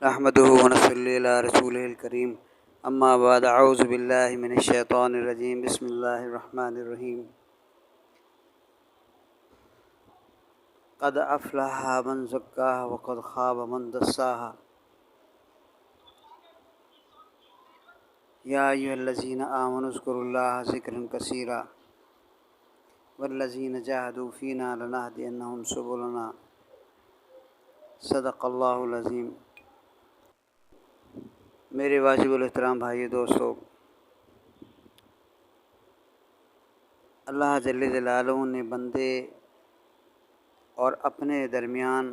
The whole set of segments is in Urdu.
نحمدہ ونصلی علی رسولہ الکریم اما بعد اعوذ باللہ من الشیطان الرجیم بسم اللہ الرحمن الرحیم قد افلح من زکاها وقد خاب من دساها یا ایھا الذین آمنوا اذکروا اللہ ذکرا کثیرا والذین جاہدوا فینا لنہدینہم سبلنا صدق اللہ العظیم۔ میرے واجب الاحترام بھائی دوستو، اللہ جل جلالہ نے بندے اور اپنے درمیان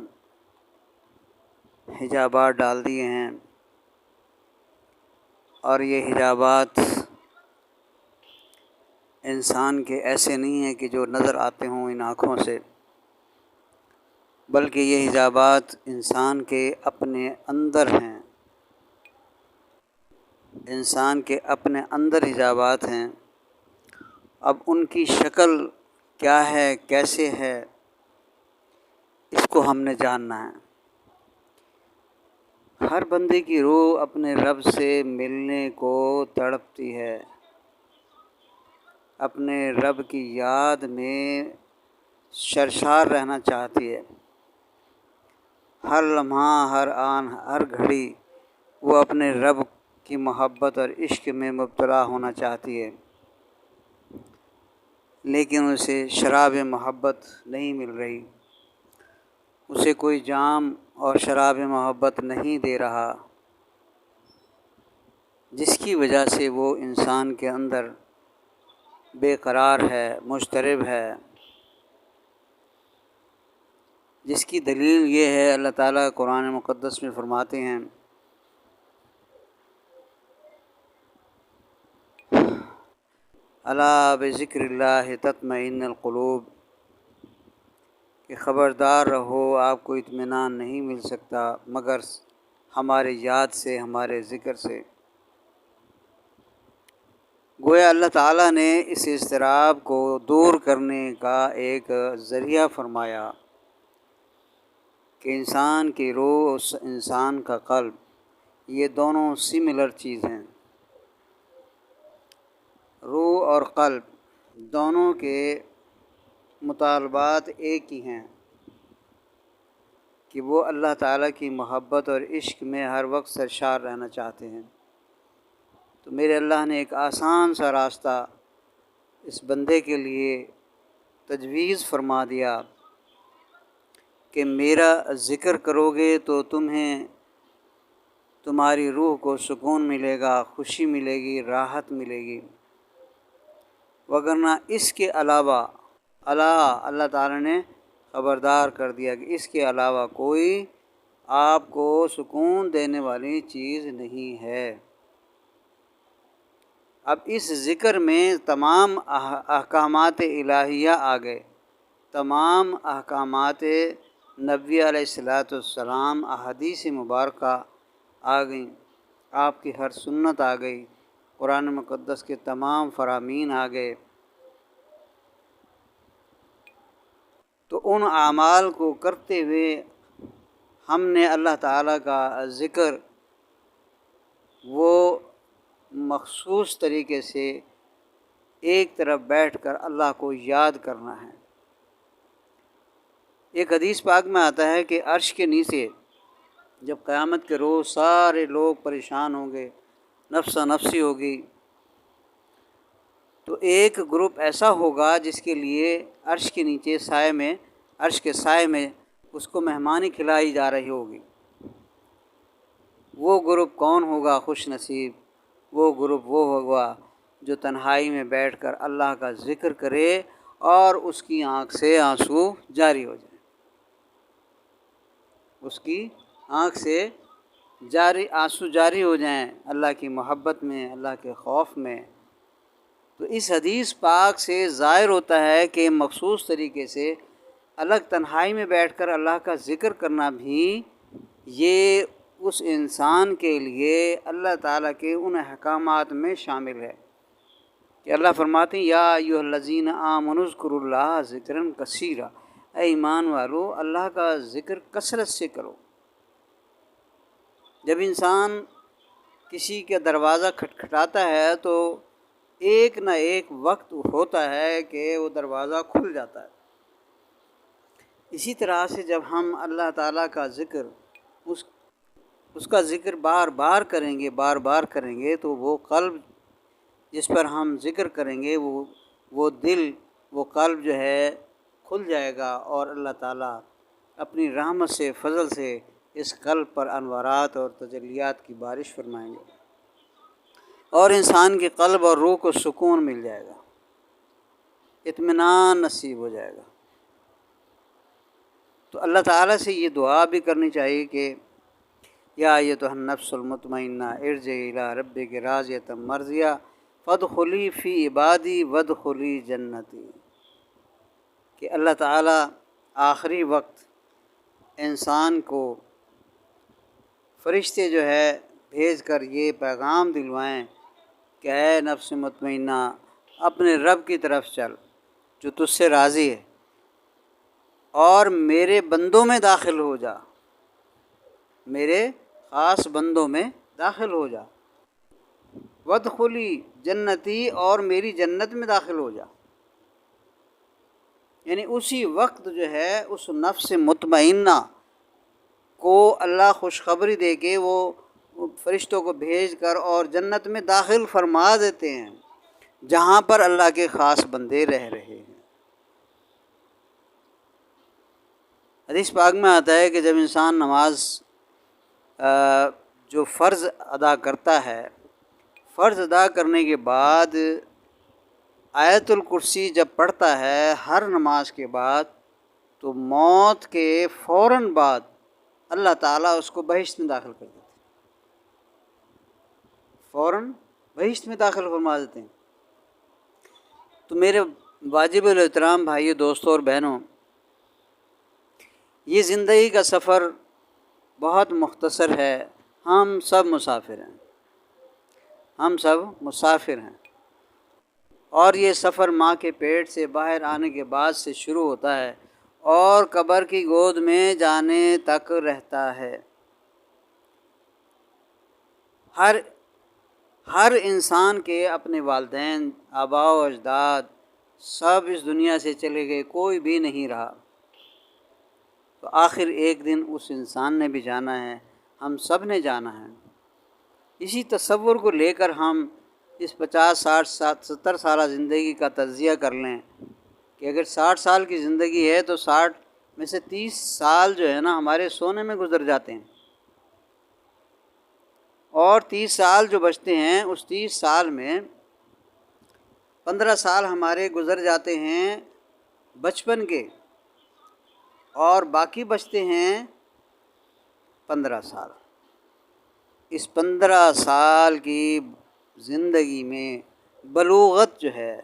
حجابات ڈال دیے ہیں، اور یہ حجابات انسان کے ایسے نہیں ہیں کہ جو نظر آتے ہوں ان آنکھوں سے، بلکہ یہ حجابات انسان کے اپنے اندر ہیں، انسان کے اپنے اندر حجابات ہیں۔ اب ان کی شکل کیا ہے، کیسے ہے، اس کو ہم نے جاننا ہے۔ ہر بندے کی روح اپنے رب سے ملنے کو تڑپتی ہے، اپنے رب کی یاد میں سرشار رہنا چاہتی ہے۔ ہر لمحہ، ہر آن، ہر گھڑی وہ اپنے رب کی محبت اور عشق میں مبتلا ہونا چاہتی ہے، لیکن اسے شراب محبت نہیں مل رہی، اسے کوئی جام اور شراب محبت نہیں دے رہا، جس کی وجہ سے وہ انسان کے اندر بے قرار ہے، مضطرب ہے، جس کی دلیل یہ ہے اللہ تعالیٰ قرآن مقدس میں فرماتے ہیں الا بذکر اللہ تطمئن القلوب، کہ خبردار رہو، آپ کو اطمینان نہیں مل سکتا مگر ہمارے یاد سے، ہمارے ذکر سے۔ گویا اللہ تعالیٰ نے اس اضطراب کو دور کرنے کا ایک ذریعہ فرمایا کہ انسان کی روح اور انسان کا قلب، یہ دونوں سملر چیز ہیں۔ روح اور قلب دونوں کے مطالبات ایک ہی ہیں کہ وہ اللہ تعالیٰ کی محبت اور عشق میں ہر وقت سرشار رہنا چاہتے ہیں۔ تو میرے اللہ نے ایک آسان سا راستہ اس بندے کے لیے تجویز فرما دیا کہ میرا ذکر کرو گے تو تمہیں تمہاری روح کو سکون ملے گا، خوشی ملے گی، راحت ملے گی، وگرنہ اس کے علاوہ اللہ تعالیٰ نے خبردار کر دیا کہ اس کے علاوہ کوئی آپ کو سکون دینے والی چیز نہیں ہے۔ اب اس ذکر میں تمام احکامات الہیہ آ گئے، تمام احکامات نبی علیہ السلام، احادیث مبارکہ آ گئیں، آپ کی ہر سنت آ گئی، قرآن مقدس کے تمام فرامین آ گئے۔ تو ان اعمال کو کرتے ہوئے ہم نے اللہ تعالیٰ کا ذکر وہ مخصوص طریقے سے ایک طرف بیٹھ کر اللہ کو یاد کرنا ہے۔ ایک حدیث پاک میں آتا ہے کہ عرش کے نیچے جب قیامت کے روز سارے لوگ پریشان ہوں گے، نفسا نفسی ہوگی، تو ایک گروپ ایسا ہوگا جس کے لیے عرش کے نیچے سائے میں، عرش کے سائے میں اس کو مہمانی کھلائی جا رہی ہوگی۔ وہ گروپ کون ہوگا؟ خوش نصیب وہ گروپ وہ ہوگا جو تنہائی میں بیٹھ کر اللہ کا ذکر کرے اور اس کی آنکھ سے آنسو جاری ہو جائے، اس کی آنکھ سے آنسو جاری ہو جائیں اللہ کی محبت میں، اللہ کے خوف میں۔ تو اس حدیث پاک سے ظاہر ہوتا ہے کہ مخصوص طریقے سے الگ تنہائی میں بیٹھ کر اللہ کا ذکر کرنا بھی یہ اس انسان کے لیے اللہ تعالیٰ کے ان احکامات میں شامل ہے کہ اللہ فرماتے ہیں یا ایھا الذین آمنوا اذکروا اللہ ذکرا کثیرا، اے ایمان والو اللہ کا ذکر کثرت سے کرو۔ جب انسان کسی کا دروازہ کھٹکھٹاتا ہے تو ایک نہ ایک وقت ہوتا ہے کہ وہ دروازہ کھل جاتا ہے۔ اسی طرح سے جب ہم اللہ تعالیٰ کا ذکر اس کا ذکر بار بار کریں گے تو وہ قلب جس پر ہم ذکر کریں گے وہ دل، وہ قلب جو ہے کھل جائے گا، اور اللہ تعالیٰ اپنی رحمت سے، فضل سے اس قلب پر انوارات اور تجلیات کی بارش فرمائیں گے، اور انسان کے قلب اور روح کو سکون مل جائے گا، اطمینان نصیب ہو جائے گا۔ تو اللہ تعالیٰ سے یہ دعا بھی کرنی چاہیے کہ یا ایتھا النفس المطمئنہ ارجعی الی ربک راضیۃ مرضیہ فادخلی فی عبادی وادخلی جنتی، کہ اللہ تعالیٰ آخری وقت انسان کو فرشتے جو ہے بھیج کر یہ پیغام دلوائیں کہ اے نفس مطمئنہ اپنے رب کی طرف چل جو تجھ سے راضی ہے، اور میرے بندوں میں داخل ہو جا، میرے خاص بندوں میں داخل ہو جا، وادخلی جنتی، اور میری جنت میں داخل ہو جا۔ یعنی اسی وقت جو ہے اس نفس مطمئنہ کو اللہ خوشخبری دے کے وہ فرشتوں کو بھیج کر اور جنت میں داخل فرما دیتے ہیں جہاں پر اللہ کے خاص بندے رہ رہے ہیں۔ حدیث پاک میں آتا ہے کہ جب انسان نماز جو فرض ادا کرتا ہے، فرض ادا کرنے کے بعد آیت الکرسی جب پڑھتا ہے ہر نماز کے بعد، تو موت کے فوراً بعد اللہ تعالیٰ اس کو بہشت میں داخل کر دیتے ہیں، فوراً بہشت میں داخل فرما دیتے ہیں۔ تو میرے واجب الاحترام بھائیو، دوستوں اور بہنوں، یہ زندگی کا سفر بہت مختصر ہے، ہم سب مسافر ہیں، ہم سب مسافر ہیں، اور یہ سفر ماں کے پیٹ سے باہر آنے کے بعد سے شروع ہوتا ہے اور قبر کی گود میں جانے تک رہتا ہے۔ ہر انسان کے اپنے والدین، آباء و اجداد سب اس دنیا سے چلے گئے، کوئی بھی نہیں رہا، تو آخر ایک دن اس انسان نے بھی جانا ہے، ہم سب نے جانا ہے۔ اسی تصور کو لے کر ہم اس 50 60 70 سالہ زندگی کا تجزیہ کر لیں کہ اگر 60 سال کی زندگی ہے تو 60 میں سے 30 سال جو ہے نا ہمارے سونے میں گزر جاتے ہیں، اور 30 سال جو بچتے ہیں اس 30 سال میں 15 سال ہمارے گزر جاتے ہیں بچپن کے، اور باقی بچتے ہیں 15 سال۔ اس 15 سال کی زندگی میں بلوغت جو ہے،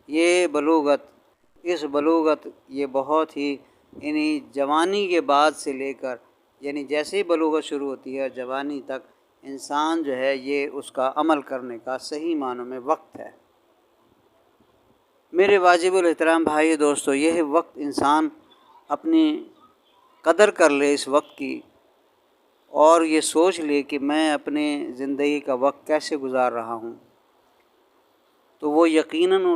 یہ بلوغت یہ بہت ہی، یعنی جوانی کے بعد سے لے کر، یعنی جیسے ہی بلوغت شروع ہوتی ہے جوانی تک انسان جو ہے یہ اس کا عمل کرنے کا صحیح معنوں میں وقت ہے۔ میرے واجب الاحترام بھائی دوستو، یہ وقت انسان اپنی قدر کر لے اس وقت کی، اور یہ سوچ لے کہ میں اپنے زندگی کا وقت کیسے گزار رہا ہوں، تو وہ یقیناً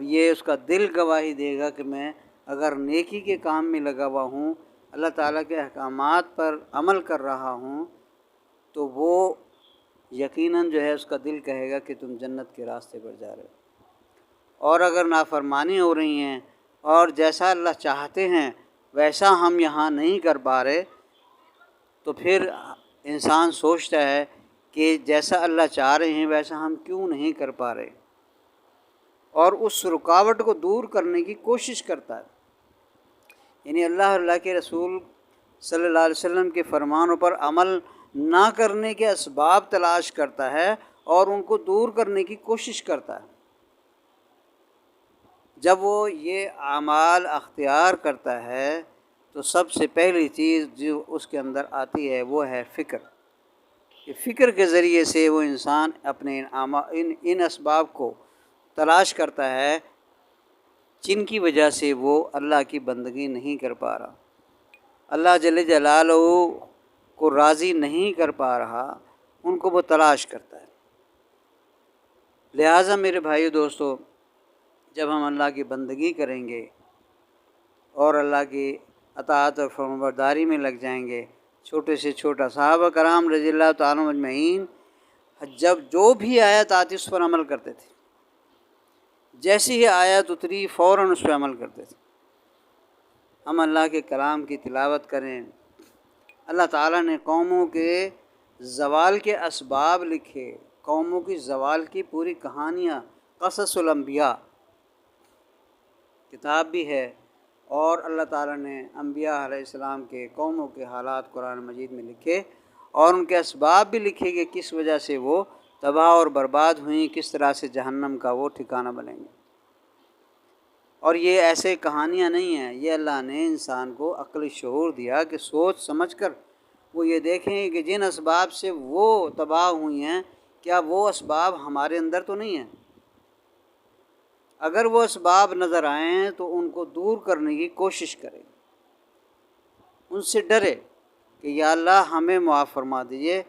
یہ اس کا دل گواہی دے گا کہ میں اگر نیکی کے کام میں لگا ہوا ہوں، اللہ تعالیٰ کے احکامات پر عمل کر رہا ہوں، تو وہ یقیناً جو ہے اس کا دل کہے گا کہ تم جنت کے راستے پر جا رہے ہو۔ اور اگر نافرمانی ہو رہی ہیں اور جیسا اللہ چاہتے ہیں ویسا ہم یہاں نہیں کر پا رہے، تو پھر انسان سوچتا ہے کہ جیسا اللہ چاہ رہے ہیں ویسا ہم کیوں نہیں کر پا رہے، اور اس رکاوٹ کو دور کرنے کی کوشش کرتا ہے۔ یعنی اللہ کے رسول صلی اللہ علیہ وسلم کے فرمانوں پر عمل نہ کرنے کے اسباب تلاش کرتا ہے اور ان کو دور کرنے کی کوشش کرتا ہے۔ جب وہ یہ اعمال اختیار کرتا ہے تو سب سے پہلی چیز جو اس کے اندر آتی ہے وہ ہے فکر، کہ فکر کے ذریعے سے وہ انسان اپنے ان اسباب کو تلاش کرتا ہے جن کی وجہ سے وہ اللہ کی بندگی نہیں کر پا رہا۔ اللہ جل جلالہ کو راضی نہیں کر پا رہا، ان کو وہ تلاش کرتا ہے۔ لہٰذا میرے بھائیو دوستو، جب ہم اللہ کی بندگی کریں گے اور اللہ کی اطاعت اور فرمانبرداری میں لگ جائیں گے، چھوٹے سے چھوٹا صحابہ کرام رضی اللہ تعالیٰ عنہم اجمعین جب جو بھی آیت آتی اس پر عمل کرتے تھے، جیسی ہی آیت اتری فوراً اس پہ عمل کرتے تھے۔ ہم اللہ کے کلام کی تلاوت کریں۔ اللہ تعالیٰ نے قوموں کے زوال کے اسباب لکھے، قوموں کی زوال کی پوری کہانیاں، قصص الانبیاء کتاب بھی ہے، اور اللہ تعالیٰ نے انبیاء علیہ السلام کے قوموں کے حالات قرآن مجید میں لکھے، اور ان کے اسباب بھی لکھے کہ کس وجہ سے وہ تباہ اور برباد ہوئیں، کس طرح سے جہنم کا وہ ٹھکانہ بنیں گے۔ اور یہ ایسے کہانیاں نہیں ہیں، یہ اللہ نے انسان کو عقلی شعور دیا کہ سوچ سمجھ کر وہ یہ دیکھیں کہ جن اسباب سے وہ تباہ ہوئی ہیں، کیا وہ اسباب ہمارے اندر تو نہیں ہیں؟ اگر وہ اسباب نظر آئیں تو ان کو دور کرنے کی کوشش کریں، ان سے ڈرے کہ یا اللہ ہمیں معاف فرما دیجیے،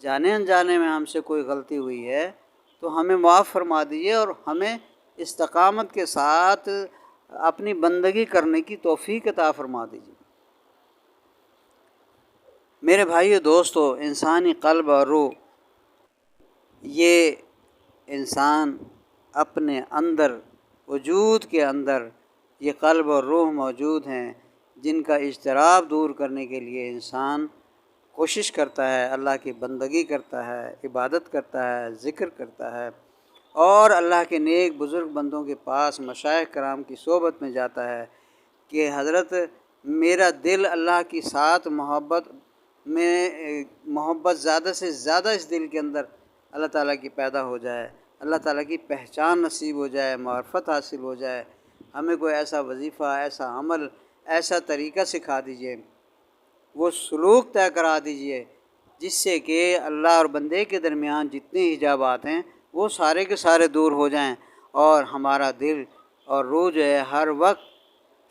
جانے انجانے میں ہم سے کوئی غلطی ہوئی ہے تو ہمیں معاف فرما دیجیے، اور ہمیں استقامت کے ساتھ اپنی بندگی کرنے کی توفیق عطا فرما دیجیے۔ میرے بھائیو دوستو، انسانی قلب اور روح، یہ انسان اپنے اندر، وجود کے اندر یہ قلب اور روح موجود ہیں، جن کا اضطراب دور کرنے کے لیے انسان کوشش کرتا ہے، اللہ کی بندگی کرتا ہے، عبادت کرتا ہے، ذکر کرتا ہے، اور اللہ کے نیک بزرگ بندوں کے پاس مشائخ کرام کی صحبت میں جاتا ہے کہ حضرت میرا دل اللہ کی ساتھ محبت زیادہ سے زیادہ اس دل کے اندر اللہ تعالیٰ کی پیدا ہو جائے، اللہ تعالیٰ کی پہچان نصیب ہو جائے، معرفت حاصل ہو جائے۔ ہمیں کوئی ایسا وظیفہ، ایسا عمل، ایسا طریقہ سکھا دیجئے، وہ سلوک طے کرا دیجئے جس سے کہ اللہ اور بندے کے درمیان جتنے حجابات ہیں وہ سارے کے سارے دور ہو جائیں، اور ہمارا دل اور روح جو ہے ہر وقت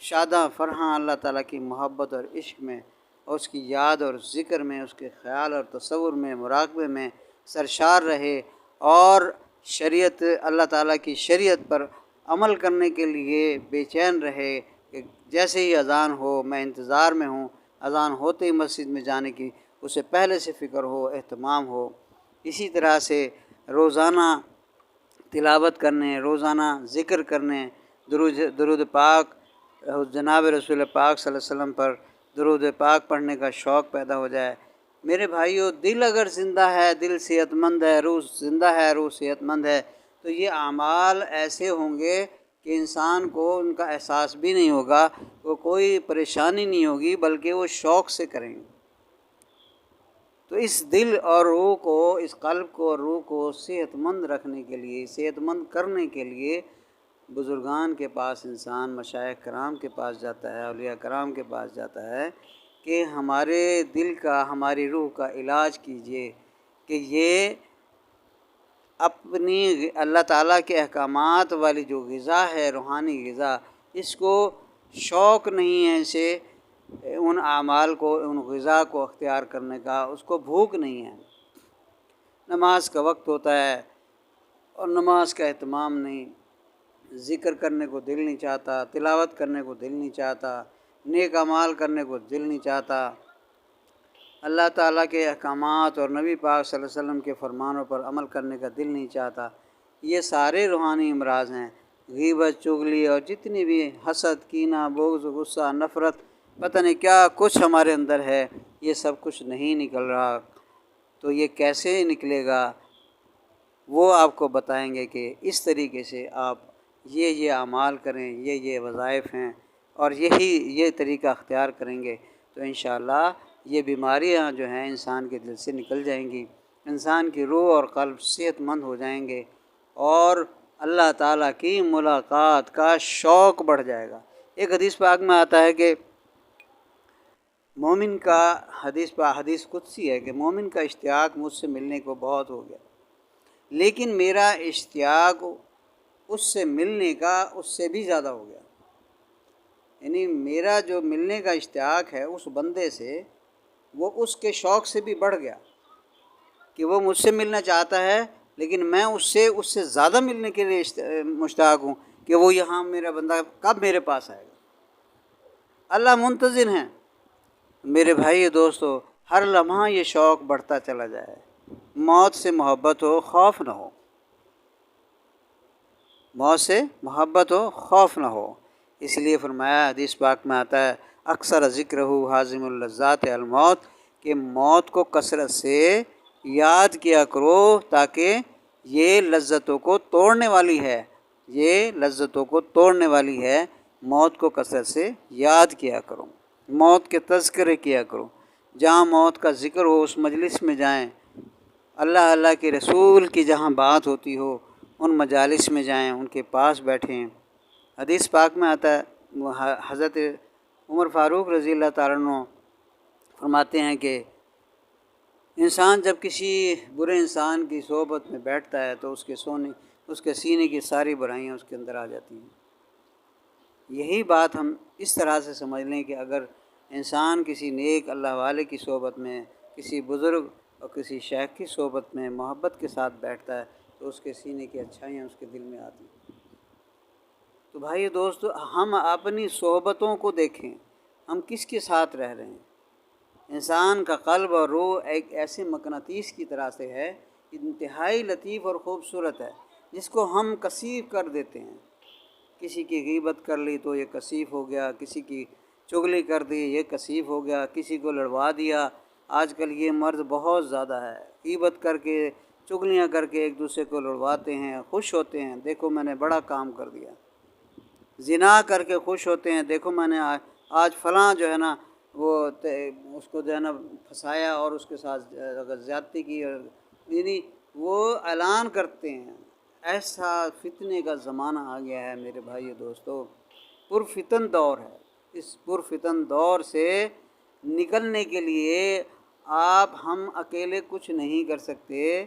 شاداں فرحاں اللہ تعالیٰ کی محبت اور عشق میں، اور اس کی یاد اور ذکر میں، اس کے خیال اور تصور میں، مراقبے میں سرشار رہے، اور شریعت، اللہ تعالیٰ کی شریعت پر عمل کرنے کے لیے بے چین رہے کہ جیسے ہی اذان ہو میں انتظار میں ہوں، اذان ہوتے ہی مسجد میں جانے کی اسے پہلے سے فکر ہو، اہتمام ہو۔ اسی طرح سے روزانہ تلاوت کرنے، روزانہ ذکر کرنے، درود پاک جناب رسول پاک صلی اللہ علیہ وسلم پر درود پاک پڑھنے کا شوق پیدا ہو جائے۔ میرے بھائیو، دل اگر زندہ ہے، دل صحت مند ہے، روح زندہ ہے، روح صحت مند ہے، تو یہ اعمال ایسے ہوں گے کہ انسان کو ان کا احساس بھی نہیں ہوگا، وہ کوئی پریشانی نہیں ہوگی، بلکہ وہ شوق سے کریں گے۔ تو اس دل اور روح کو، اس قلب کو اور روح کو صحت مند رکھنے کے لیے، صحت مند کرنے کے لیے بزرگان کے پاس انسان، مشائخ کرام کے پاس جاتا ہے، اولیاء کرام کے پاس جاتا ہے کہ ہمارے دل کا، ہماری روح کا علاج کیجیے، کہ یہ اپنی اللہ تعالیٰ کے احکامات والی جو غذا ہے، روحانی غذا، اس کو شوق نہیں ہے اسے ان اعمال کو، ان غذا کو اختیار کرنے کا، اس کو بھوک نہیں ہے۔ نماز کا وقت ہوتا ہے اور نماز کا اہتمام نہیں، ذکر کرنے کو دل نہیں چاہتا، تلاوت کرنے کو دل نہیں چاہتا، نیک اعمال کرنے کو دل نہیں چاہتا، اللہ تعالیٰ کے احکامات اور نبی پاک صلی اللہ علیہ وسلم کے فرمانوں پر عمل کرنے کا دل نہیں چاہتا۔ یہ سارے روحانی امراض ہیں، غیبت، چغلی اور جتنی بھی حسد، کینہ، بغض، غصہ، نفرت، پتہ نہیں کیا کچھ ہمارے اندر ہے، یہ سب کچھ نہیں نکل رہا۔ تو یہ کیسے نکلے گا؟ وہ آپ کو بتائیں گے کہ اس طریقے سے آپ یہ اعمال کریں، یہ وظائف ہیں، اور یہ طریقہ اختیار کریں گے تو انشاءاللہ یہ بیماریاں جو ہیں انسان کے دل سے نکل جائیں گی، انسان کی روح اور قلب صحت مند ہو جائیں گے، اور اللہ تعالیٰ کی ملاقات کا شوق بڑھ جائے گا۔ ایک حدیث پاک میں آتا ہے کہ مومن کا، حدیث قدسی ہے کہ مومن کا اشتیاق مجھ سے ملنے کو بہت ہو گیا، لیکن میرا اشتیاق اس سے ملنے کا اس سے بھی زیادہ ہو گیا۔ یعنی میرا جو ملنے کا اشتیاق ہے اس بندے سے، وہ اس کے شوق سے بھی بڑھ گیا کہ وہ مجھ سے ملنا چاہتا ہے، لیکن میں اس سے زیادہ ملنے کے لیے مشتاق ہوں کہ وہ یہاں میرا بندہ کب میرے پاس آئے گا۔ اللہ منتظر ہیں۔ میرے بھائی دوستو، ہر لمحہ یہ شوق بڑھتا چلا جائے، موت سے محبت ہو، خوف نہ ہو، موت سے محبت ہو، خوف نہ ہو۔ اس لیے فرمایا، حدیث پاک میں آتا ہے، اکثر ذکر ہو حازم اللذات الموت، کہ موت کو کثرت سے یاد کیا کرو، تاکہ یہ لذتوں کو توڑنے والی ہے، یہ لذتوں کو توڑنے والی ہے۔ موت کو کثرت سے یاد کیا کرو، موت کے تذکرے کیا کرو، جہاں موت کا ذکر ہو اس مجلس میں جائیں، اللہ اللہ کے رسول کی جہاں بات ہوتی ہو ان مجالس میں جائیں، ان کے پاس بیٹھیں۔ حدیث پاک میں آتا ہے، حضرت عمر فاروق رضی اللہ تعالیٰ عنہ فرماتے ہیں کہ انسان جب کسی برے انسان کی صحبت میں بیٹھتا ہے تو اس کے سینے کی ساری برائیاں اس کے اندر آ جاتی ہیں۔ یہی بات ہم اس طرح سے سمجھ لیں کہ اگر انسان کسی نیک اللہ والے کی صحبت میں، کسی بزرگ اور کسی شیخ کی صحبت میں محبت کے ساتھ بیٹھتا ہے تو اس کے سینے کی اچھائیاں اس کے دل میں آتی ہیں۔ تو بھائی دوستو، ہم اپنی صحبتوں کو دیکھیں، ہم کس کے ساتھ رہ رہے ہیں۔ انسان کا قلب اور روح ایک ایسے مقناطیس کی طرح سے ہے، انتہائی لطیف اور خوبصورت ہے، جس کو ہم کثیف کر دیتے ہیں۔ کسی کی غیبت کر لی تو یہ کثیف ہو گیا، کسی کی چغلی کر دی یہ کثیف ہو گیا، کسی کو لڑوا دیا۔ آج کل یہ مرض بہت زیادہ ہے، غیبت کر کے، چغلیاں کر کے ایک دوسرے کو لڑواتے ہیں، خوش ہوتے ہیں، دیکھو میں نے بڑا کام کر دیا۔ زنا کر کے خوش ہوتے ہیں، دیکھو میں نے آج فلاں جو ہے نا وہ اس کو جو ہے نا پھنسایا اور اس کے ساتھ اگر زیادتی کی، یعنی وہ اعلان کرتے ہیں۔ ایسا فتنے کا زمانہ آ گیا ہے میرے بھائی دوستو، پرفتن دور ہے۔ اس پرفتن دور سے نکلنے کے لیے ہم اکیلے کچھ نہیں کر سکتے،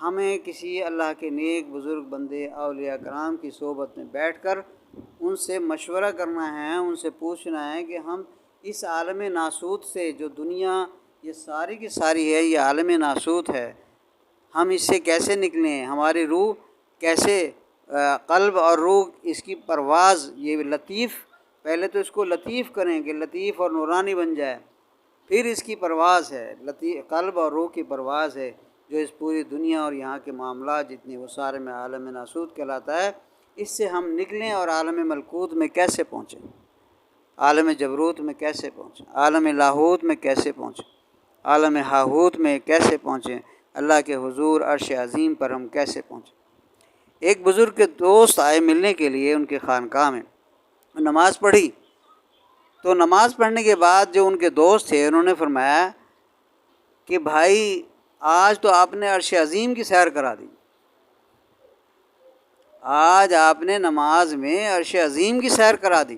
ہمیں کسی اللہ کے نیک بزرگ بندے اولیاء کرام کی صحبت میں بیٹھ کر ان سے مشورہ کرنا ہے، ان سے پوچھنا ہے کہ ہم اس عالم ناسوت سے، جو دنیا یہ ساری کی ساری ہے، یہ عالم ناسوت ہے، ہم اس سے کیسے نکلیں، ہماری روح کیسے، قلب اور روح اس کی پرواز، یہ لطیف، پہلے تو اس کو لطیف کریں کہ لطیف اور نورانی بن جائے، پھر اس کی پرواز ہے، قلب اور روح کی پرواز ہے، جو اس پوری دنیا اور یہاں کے معاملات جتنے وہ سارے میں عالم ناسوت کہلاتا ہے، اس سے ہم نکلیں اور عالم ملکوت میں کیسے پہنچیں، عالم جبروت میں کیسے پہنچیں، عالم لاہوت میں کیسے پہنچیں، عالم ہاہوت میں کیسے پہنچیں، اللہ کے حضور عرش عظیم پر ہم کیسے پہنچیں۔ ایک بزرگ کے دوست آئے ملنے کے لیے ان کے خانقاہ میں، نماز پڑھی، تو نماز پڑھنے کے بعد جو ان کے دوست تھے انہوں نے فرمایا کہ بھائی آج تو آپ نے عرش عظیم کی سیر کرا دی، آج آپ نے نماز میں عرش عظیم کی سیر کرا دی۔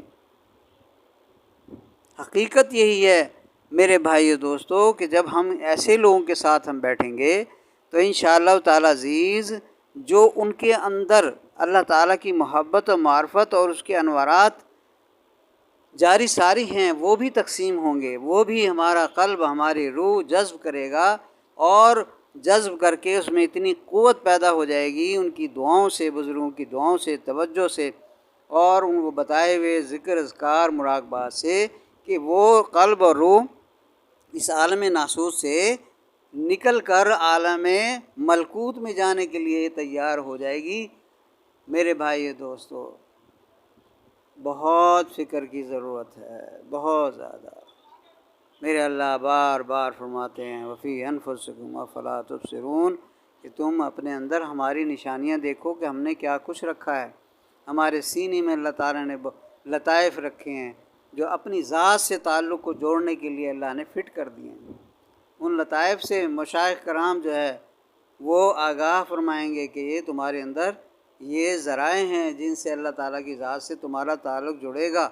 حقیقت یہی ہے میرے بھائیو دوستو کہ جب ہم ایسے لوگوں کے ساتھ ہم بیٹھیں گے تو انشاءاللہ تعالی عزیز جو ان کے اندر اللہ تعالیٰ کی محبت و معرفت اور اس کے انوارات جاری ساری ہیں وہ بھی تقسیم ہوں گے، وہ بھی ہمارا قلب، ہماری روح جذب کرے گا، اور جذب کر کے اس میں اتنی قوت پیدا ہو جائے گی ان کی دعاؤں سے، بزرگوں کی دعاؤں سے، توجہ سے، اور ان کو بتائے ہوئے ذکر اذکار مراقبات سے، کہ وہ قلب اور روح اس عالم ناسوت سے نکل کر عالم ملکوت میں جانے کے لیے تیار ہو جائے گی۔ میرے بھائی دوستو، بہت فکر کی ضرورت ہے، بہت زیادہ۔ میرے اللہ بار بار فرماتے ہیں وفی انفسکم افلا تبصرون، کہ تم اپنے اندر ہماری نشانیاں دیکھو کہ ہم نے کیا کچھ رکھا ہے۔ ہمارے سینے میں اللہ تعالیٰ نے لطائف رکھے ہیں جو اپنی ذات سے تعلق کو جوڑنے کے لیے اللہ نے فٹ کر دیے ہیں۔ ان لطائف سے مشائخ کرام جو ہے وہ آگاہ فرمائیں گے کہ یہ تمہارے اندر یہ ذرائع ہیں جن سے اللہ تعالیٰ کی ذات سے تمہارا تعلق جڑے گا،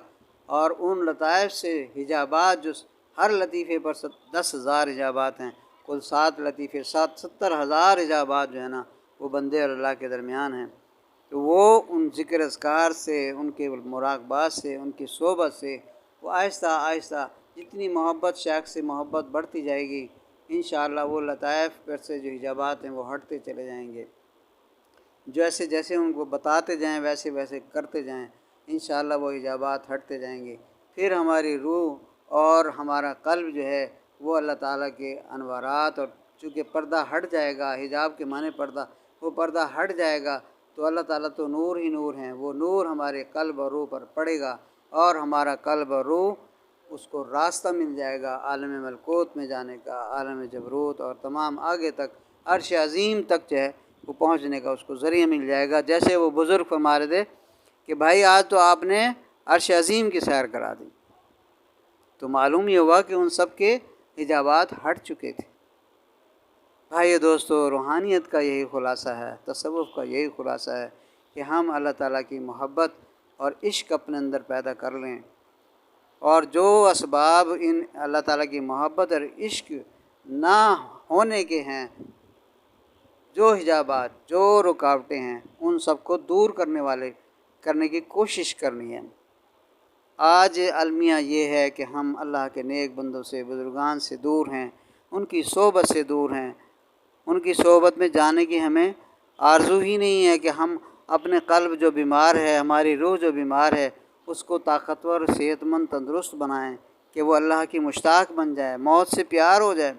اور ان لطائف سے حجابات، جو ہر لطیفے پر 10,000 حجابات ہیں، کل 7 لطیفے، 70,000 حجابات جو ہیں نا وہ بندے اور اللہ کے درمیان ہیں، تو وہ ان ذکر اذکار سے، ان کے مراقبات سے، ان کی صحبت سے وہ آہستہ آہستہ جتنی محبت شیخ سے محبت بڑھتی جائے گی انشاءاللہ وہ لطائف پر سے جو حجابات ہیں وہ ہٹتے چلے جائیں گے. جیسے جیسے ان کو بتاتے جائیں ویسے ویسے کرتے جائیں انشاءاللہ وہ حجابات ہٹتے جائیں گے. پھر ہماری روح اور ہمارا قلب جو ہے وہ اللہ تعالیٰ کے انوارات، اور چونکہ پردہ ہٹ جائے گا، حجاب کے معنی پردہ، وہ پردہ ہٹ جائے گا تو اللہ تعالیٰ تو نور ہی نور ہیں، وہ نور ہمارے قلب اور روح پر پڑے گا اور ہمارا قلب اور روح اس کو راستہ مل جائے گا عالم ملکوت میں جانے کا، عالم جبروت اور تمام آگے تک عرش عظیم تک جو ہے وہ پہنچنے کا اس کو ذریعہ مل جائے گا. جیسے وہ بزرگ فرما رہے تھے کہ بھائی آج تو آپ نے عرش عظیم کی سیر کرا دی، تو معلوم یہ ہوا کہ ان سب کے حجابات ہٹ چکے تھے. بھائی دوستو، روحانیت کا یہی خلاصہ ہے، تصوف کا یہی خلاصہ ہے کہ ہم اللہ تعالیٰ کی محبت اور عشق اپنے اندر پیدا کر لیں، اور جو اسباب ان اللہ تعالیٰ کی محبت اور عشق نہ ہونے کے ہیں، جو حجابات، جو رکاوٹیں ہیں، ان سب کو دور کرنے کی کوشش کرنی ہے. آج المیہ یہ ہے کہ ہم اللہ کے نیک بندوں سے، بزرگان سے دور ہیں، ان کی صحبت سے دور ہیں، ان کی صحبت میں جانے کی ہمیں آرزو ہی نہیں ہے کہ ہم اپنے قلب جو بیمار ہے، ہماری روح جو بیمار ہے، اس کو طاقتور، صحت مند، تندرست بنائیں کہ وہ اللہ کی مشتاق بن جائے، موت سے پیار ہو جائے.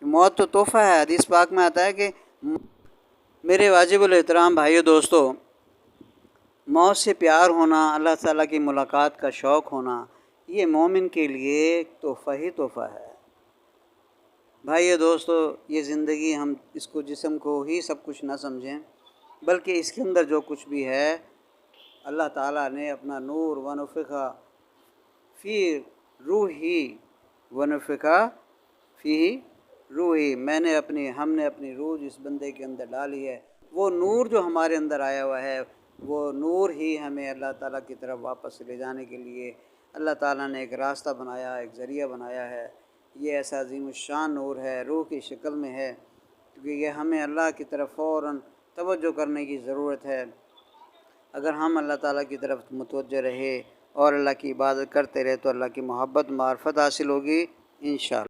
موت تو تحفہ ہے. حدیث پاک میں آتا ہے کہ میرے واجب الاحترام بھائیو دوستو، موت سے پیار ہونا، اللہ تعالیٰ کی ملاقات کا شوق ہونا، یہ مومن کے لیے ایک تحفہ ہی تحفہ ہے. بھائیو دوستو، یہ زندگی ہم اس کو، جسم کو ہی سب کچھ نہ سمجھیں، بلکہ اس کے اندر جو کچھ بھی ہے اللہ تعالیٰ نے اپنا نور ونفخ فی روحی، ونفخ فی روحی، ہم نے اپنی روح جس بندے کے اندر ڈالی ہے، وہ نور جو ہمارے اندر آیا ہوا ہے، وہ نور ہی ہمیں اللہ تعالیٰ کی طرف واپس لے جانے کے لیے اللہ تعالیٰ نے ایک راستہ بنایا، ایک ذریعہ بنایا ہے. یہ ایسا عظیم الشان نور ہے، روح کی شکل میں ہے، کیونکہ یہ ہمیں اللہ کی طرف فوراً توجہ کرنے کی ضرورت ہے. اگر ہم اللہ تعالیٰ کی طرف متوجہ رہے اور اللہ کی عبادت کرتے رہے تو اللہ کی محبت، معرفت حاصل ہوگی انشاءاللہ.